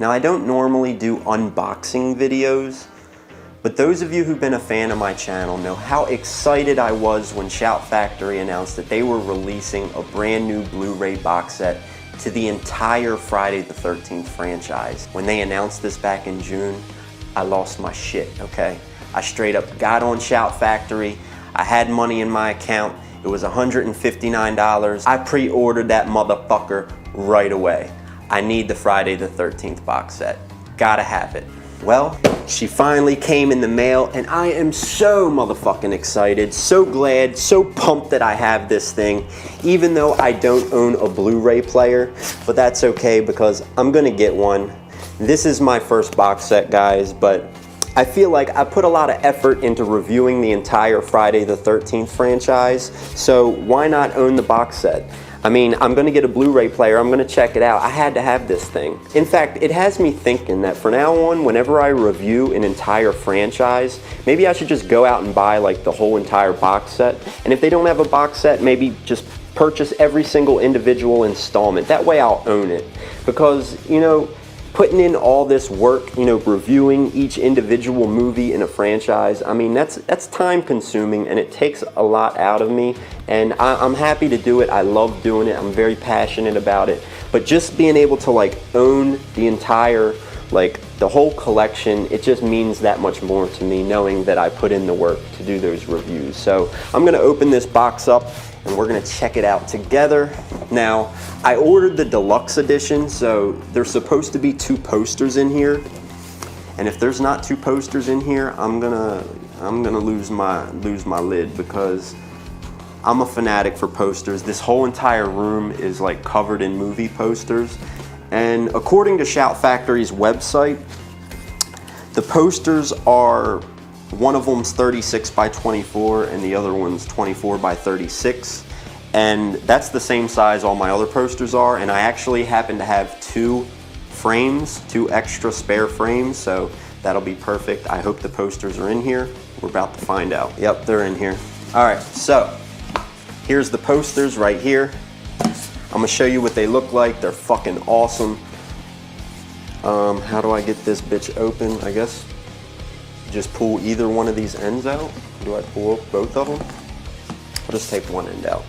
Now, I don't normally do unboxing videos, but those of you who've been a fan of my channel know how excited I was when Shout Factory announced that they were releasing a brand new Blu-ray box set to the entire Friday the 13th franchise. When they announced this back in June, I lost my shit, okay? I straight up got on Shout Factory. I had money in my account. It was $159. I pre-ordered that motherfucker right away. I need the Friday the 13th box set. Gotta have it. Well, she finally came in the mail and I am so motherfucking excited, so glad, so pumped that I have this thing, even though I don't own a Blu-ray player, but that's okay because I'm gonna get one. This is my first box set, guys, but I feel like I put a lot of effort into reviewing the entire Friday the 13th franchise, so why not own the box set? I mean, I'm gonna get a Blu-ray player, I'm gonna check it out. I had to have this thing. In fact, it has me thinking that from now on, whenever I review an entire franchise, maybe I should just go out and buy like the whole entire box set. And if they don't have a box set, maybe just purchase every single individual installment. That way I'll own it. Because, you know, putting in all this work, you know, reviewing each individual movie in a franchise, I mean, that's time consuming and it takes a lot out of me. And I'm happy to do it. I love doing it. I'm very passionate about it. But just being able to like own the entire, like the whole collection, it just means that much more to me knowing that I put in the work to do those reviews. So I'm gonna open this box up and we're gonna check it out together. Now, I ordered the deluxe edition, so there's supposed to be 2 posters in here. And if there's not 2 posters in here, I'm gonna lose my lid because I'm a fanatic for posters. This whole entire room is like covered in movie posters. And according to Shout Factory's website, the posters are, one of them's 36 by 24 and the other one's 24 by 36. And that's the same size all my other posters are. And I actually happen to have 2 frames, 2 extra spare frames. So that'll be perfect. I hope the posters are in here. We're about to find out. Yep, they're in here. All right, so here's the posters right here. I'm gonna show you what they look like. They're fucking awesome. How do I get this bitch open? I guess just pull either one of these ends out. Do I pull both of them? I'll just take one end out.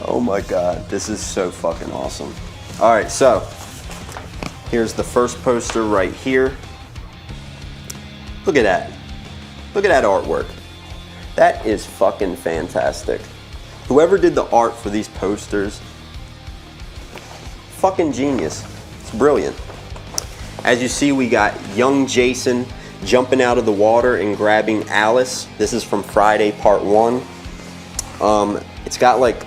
Oh my God, this is so fucking awesome. All right, so here's the first poster right here. Look at that. Look at that artwork. That is fucking fantastic. Whoever did the art for these posters, fucking genius. It's brilliant. As you see, we got young Jason jumping out of the water and grabbing Alice. This is from Friday Part 1. It's got like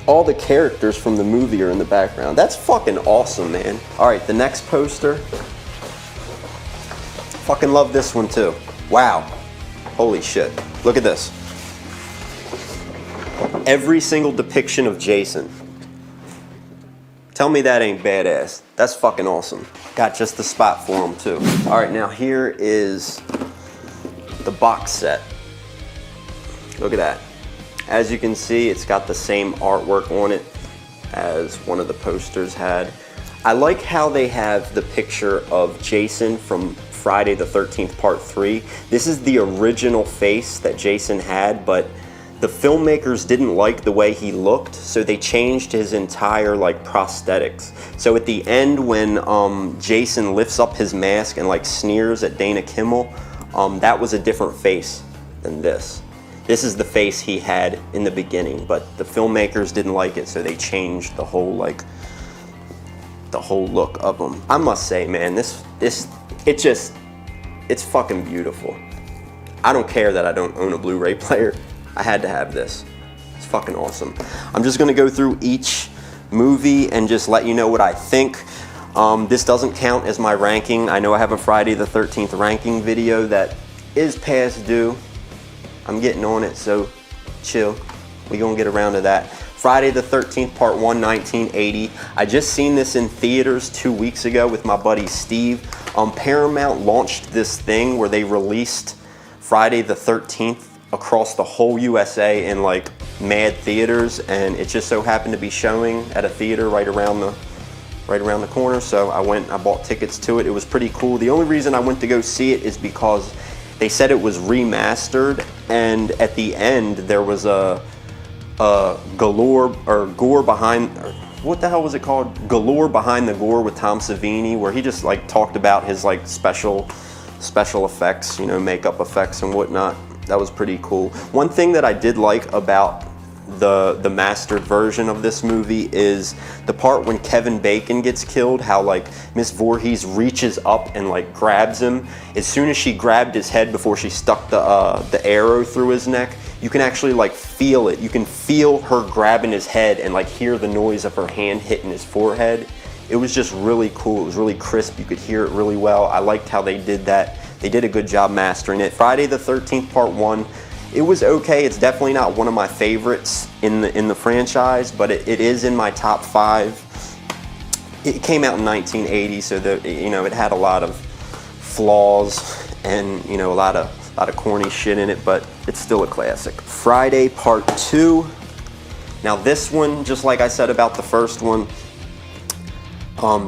all the characters from the movie are in the background. That's fucking awesome, man. All right, the next poster. Fucking love this one too. Wow. Holy shit. Look at this. Every single depiction of Jason. Tell me that ain't badass. That's fucking awesome. Got just the spot for him too. All right, now here is the box set. Look at that. As you can see, it's got the same artwork on it as one of the posters had. I like how they have the picture of Jason from Friday the 13th Part 3. This is the original face that Jason had, but the filmmakers didn't like the way he looked, so they changed his entire like prosthetics. So at the end when Jason lifts up his mask and like sneers at Dana Kimmel, that was a different face than this. This is the face he had in the beginning, but the filmmakers didn't like it, so they changed the whole like the whole look of him. I must say, man, it's fucking beautiful. I don't care that I don't own a Blu-ray player. I had to have this. It's fucking awesome. I'm just gonna go through each movie and just let you know what I think. This doesn't count as my ranking. I know I have a Friday the 13th ranking video that is past due. I'm getting on it, so chill. We gonna get around to that. Friday the 13th Part 1, 1980. I just seen this in theaters 2 weeks ago with my buddy Steve. Paramount launched this thing where they released Friday the 13th across the whole USA in like mad theaters, and it just so happened to be showing at a theater right around the corner. So I bought tickets to it. It was pretty cool. The only reason I went to go see it is because they said it was remastered, and at the end there was a gore behind, what the hell was it called? Galore Behind the Gore with Tom Savini, where he just like talked about his like special effects, you know, makeup effects and whatnot. That was pretty cool. One thing that I did like about the mastered version of this movie is the part when Kevin Bacon gets killed, how like Miss Voorhees reaches up and like grabs him. As soon as she grabbed his head before she stuck the arrow through his neck, you can actually like feel it. You can feel her grabbing his head and like hear the noise of her hand hitting his forehead. It was just really cool. It was really crisp. You could hear it really well. I liked how they did that. They did a good job mastering it. Friday the 13th Part 1, it was okay. It's definitely not one of my favorites in the franchise, but it is in my top 5. It came out in 1980, so it had a lot of flaws and a lot of corny shit in it, but it's still a classic. Friday Part 2. Now this one, just like I said about the first one,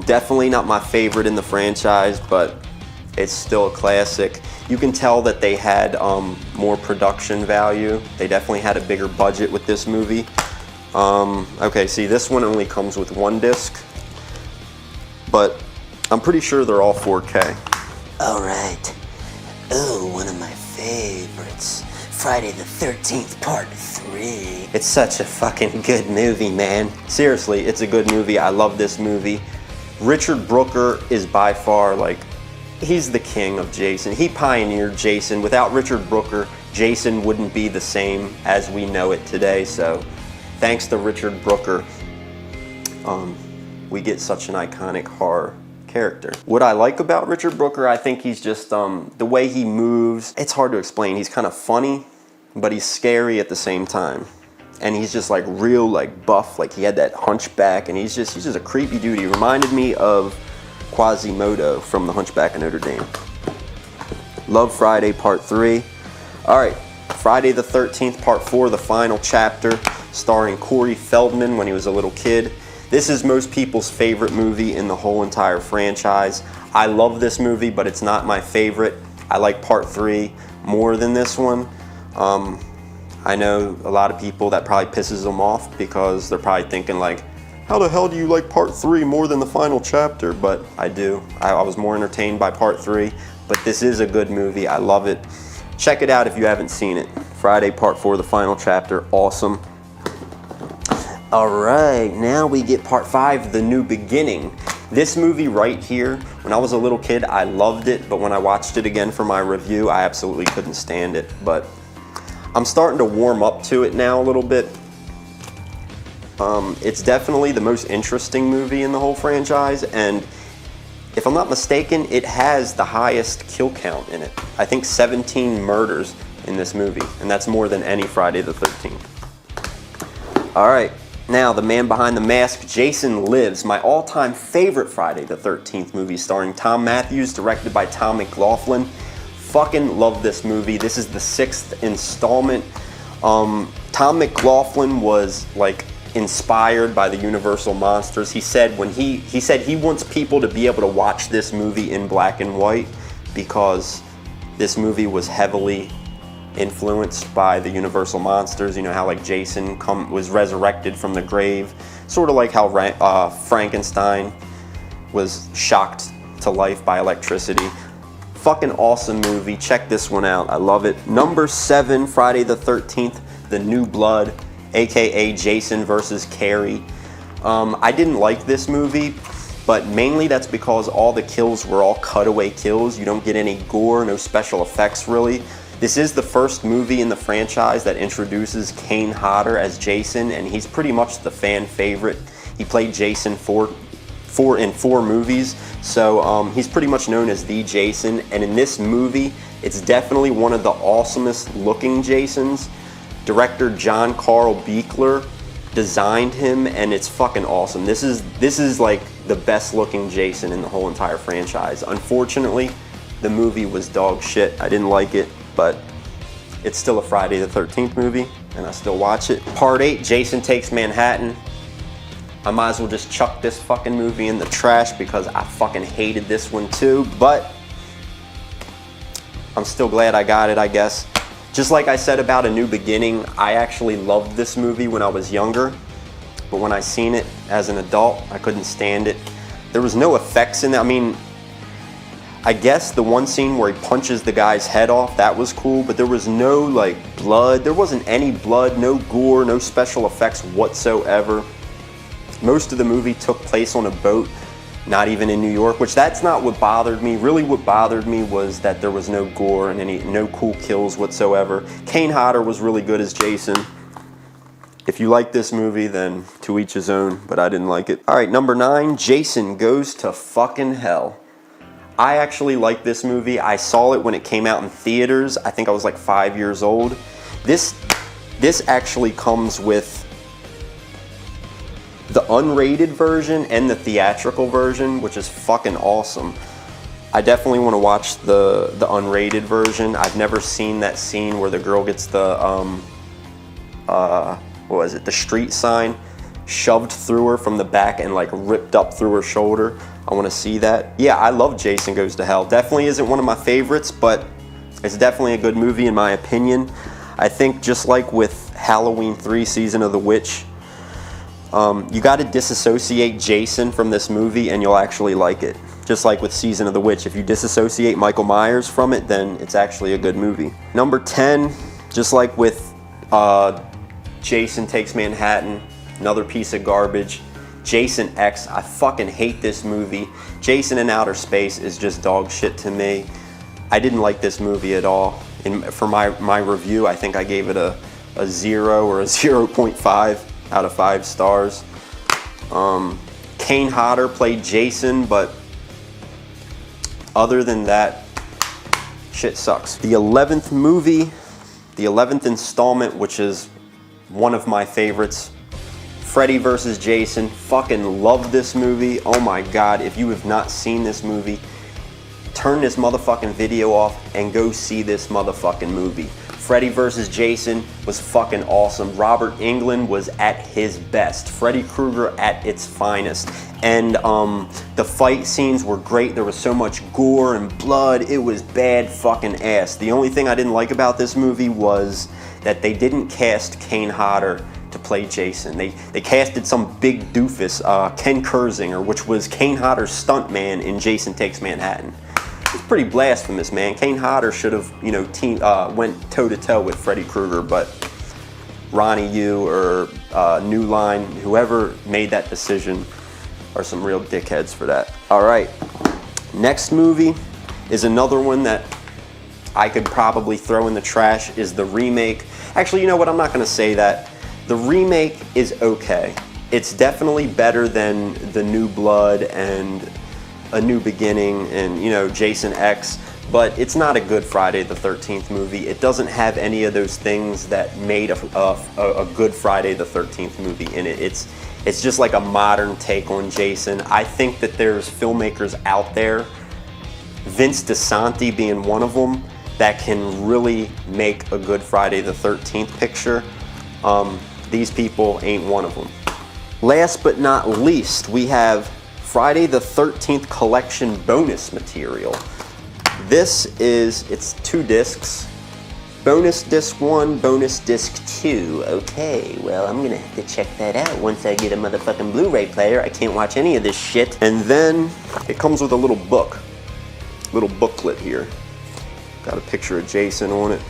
definitely not my favorite in the franchise, but it's still a classic. You can tell that they had more production value. They definitely had a bigger budget with this movie. Okay, see, this one only comes with 1 disc, but I'm pretty sure they're all 4K. All right. Oh, one of my favorites. Friday the 13th Part 3. It's such a fucking good movie, man. Seriously, it's a good movie. I love this movie. Richard Brooker is by far like, he's the king of Jason. He pioneered Jason. Without Richard Brooker, Jason wouldn't be the same as we know it today. So thanks to Richard Brooker, we get such an iconic horror character. What I like about Richard Brooker, I think he's just, the way he moves, it's hard to explain. He's kind of funny, but he's scary at the same time. And he's just like real like buff, like he had that hunchback, and he's just a creepy dude. He reminded me of Quasimodo from The Hunchback of Notre Dame. Love Friday Part 3. All right, Friday the 13th Part 4, the final chapter, starring Corey Feldman when he was a little kid. This is most people's favorite movie in the whole entire franchise. I love this movie, but it's not my favorite. I like Part 3 more than this one. I know a lot of people that probably pisses them off because they're probably thinking like, how the hell do you like Part 3 more than the final chapter? But I do. I was more entertained by Part 3, but this is a good movie. I love it. Check it out if you haven't seen it. Friday Part 4, the final chapter, awesome. All right, now we get Part 5, The New Beginning. This movie right here, when I was a little kid, I loved it, but when I watched it again for my review, I absolutely couldn't stand it. But I'm starting to warm up to it now a little bit. It's definitely the most interesting movie in the whole franchise, and if I'm not mistaken, it has the highest kill count in it. I think 17 murders in this movie, and that's more than any Friday the 13th. All right, now The Man Behind the Mask, Jason Lives, my all-time favorite Friday the 13th movie, starring Tom Matthews, directed by Tom McLaughlin. Fucking love this movie. This is the 6th installment. Tom McLaughlin was like inspired by the Universal Monsters. He said he wants people to be able to watch this movie in black and white because this movie was heavily influenced by the Universal Monsters. You know how like Jason was resurrected from the grave, sort of like how Frankenstein was shocked to life by electricity. Fucking awesome movie. Check this one out. I love it. Number 7, Friday the 13th, The New Blood, aka Jason versus Carrie. I didn't like this movie, but mainly that's because all the kills were all cutaway kills. You don't get any gore, no special effects really. This is the first movie in the franchise that introduces Kane Hodder as Jason, and he's pretty much the fan favorite. He played Jason in 4 movies, so he's pretty much known as the Jason, and in this movie, it's definitely one of the awesomest looking Jasons. Director John Carl Buechler designed him, and it's fucking awesome. This is like the best looking Jason in the whole entire franchise. Unfortunately, the movie was dog shit. I didn't like it, but it's still a Friday the 13th movie, and I still watch it. Part 8, Jason Takes Manhattan. I might as well just chuck this fucking movie in the trash because I fucking hated this one too, but I'm still glad I got it, I guess. Just like I said about A New Beginning, I actually loved this movie when I was younger, but when I seen it as an adult, I couldn't stand it. There was no effects in it. I mean, I guess the one scene where he punches the guy's head off, that was cool, but there was no like blood. There wasn't any blood, no gore, no special effects whatsoever. Most of the movie took place on a boat, not even in New York, which that's not what bothered me. Really what bothered me was that there was no gore and no cool kills whatsoever. Kane Hodder was really good as Jason. If you like this movie, then to each his own, but I didn't like it. All right, number 9, Jason Goes to Fucking Hell. I actually like this movie. I saw it when it came out in theaters. I think I was like 5 years old. This actually comes with the unrated version and the theatrical version, which is fucking awesome. I definitely want to watch the unrated version. I've never seen that scene where the girl gets the what was it, the street sign shoved through her from the back and like ripped up through her shoulder. I want to see that. Yeah, I love Jason Goes to Hell. Definitely isn't one of my favorites, but it's definitely a good movie in my opinion. I think just like with Halloween 3 Season of the Witch, you got to disassociate Jason from this movie and you'll actually like it. Just like with Season of the Witch, if you disassociate Michael Myers from it, then it's actually a good movie. Number 10, just like with Jason Takes Manhattan, another piece of garbage. Jason X, I fucking hate this movie. Jason in Outer Space is just dog shit to me. I didn't like this movie at all. For my review, I think I gave it a 0 or a 0.5 out of 5 stars. Kane Hodder played Jason, but other than that, shit sucks. The 11th movie, the 11th installment, which is one of my favorites, Freddy vs. Jason. Fucking love this movie. Oh my god, if you have not seen this movie, turn this motherfucking video off and go see this motherfucking movie. Freddy vs. Jason was fucking awesome. Robert Englund was at his best. Freddy Krueger at its finest. And the fight scenes were great. There was so much gore and blood. It was bad fucking ass. The only thing I didn't like about this movie was that they didn't cast Kane Hodder to play Jason. They casted some big doofus, Ken Kersinger, which was Kane Hodder's stuntman in Jason Takes Manhattan. It's pretty blasphemous, man. Kane Hodder should have, went toe-to-toe with Freddy Krueger, but Ronnie Yu or New Line, whoever made that decision, are some real dickheads for that. All right, next movie is another one that I could probably throw in the trash, is the remake. Actually, you know what? I'm not gonna say that. The remake is okay. It's definitely better than The New Blood and A New Beginning and, Jason X, but it's not a good Friday the 13th movie. It doesn't have any of those things that made a good Friday the 13th movie in it. It's just like a modern take on Jason. I think that there's filmmakers out there, Vince DiSanti being one of them, that can really make a good Friday the 13th picture. These people ain't one of them. Last but not least, we have Friday the 13th collection bonus material. It's 2 discs. Bonus disc 1, bonus disc 2. Okay, well, I'm gonna have to check that out once I get a motherfucking Blu-ray player. I can't watch any of this shit. And then it comes with a little booklet here. Got a picture of Jason on it.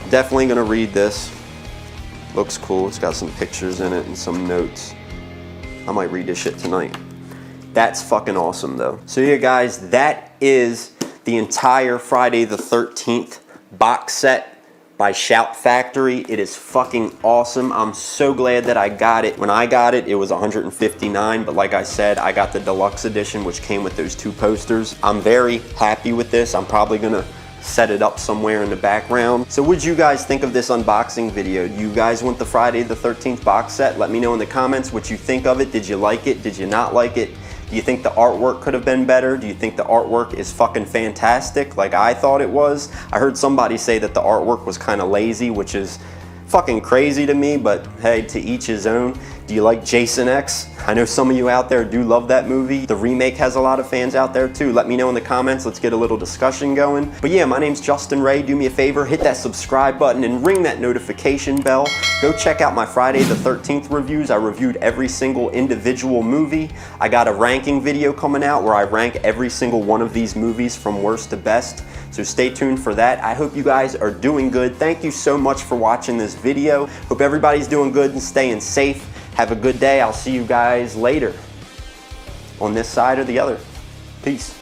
Definitely gonna read this. Looks cool. It's got some pictures in it and some notes. I might read this shit tonight. That's fucking awesome though. So yeah guys, that is the entire Friday the 13th box set by Shout Factory. It is fucking awesome. I'm so glad that I got it. When I got it, it was $159, but like I said, I got the deluxe edition, which came with those 2 posters. I'm very happy with this. I'm probably gonna set it up somewhere in the background. So what'd you guys think of this unboxing video? Do you guys want the Friday the 13th box set? Let me know in the comments what you think of it. Did you like it? Did you not like it? Do you think the artwork could have been better? Do you think the artwork is fucking fantastic like I thought it was? I heard somebody say that the artwork was kind of lazy, which is fucking crazy to me, but hey, to each his own. Do you like Jason X? I know some of you out there do love that movie. The remake has a lot of fans out there too. Let me know in the comments. Let's get a little discussion going. But yeah, my name's Justin Ray. Do me a favor, hit that subscribe button and ring that notification bell. Go check out my Friday the 13th reviews. I reviewed every single individual movie. I got a ranking video coming out where I rank every single one of these movies from worst to best. So stay tuned for that. I hope you guys are doing good. Thank you so much for watching this video. Hope everybody's doing good and staying safe. Have a good day. I'll see you guys later on this side or the other. Peace.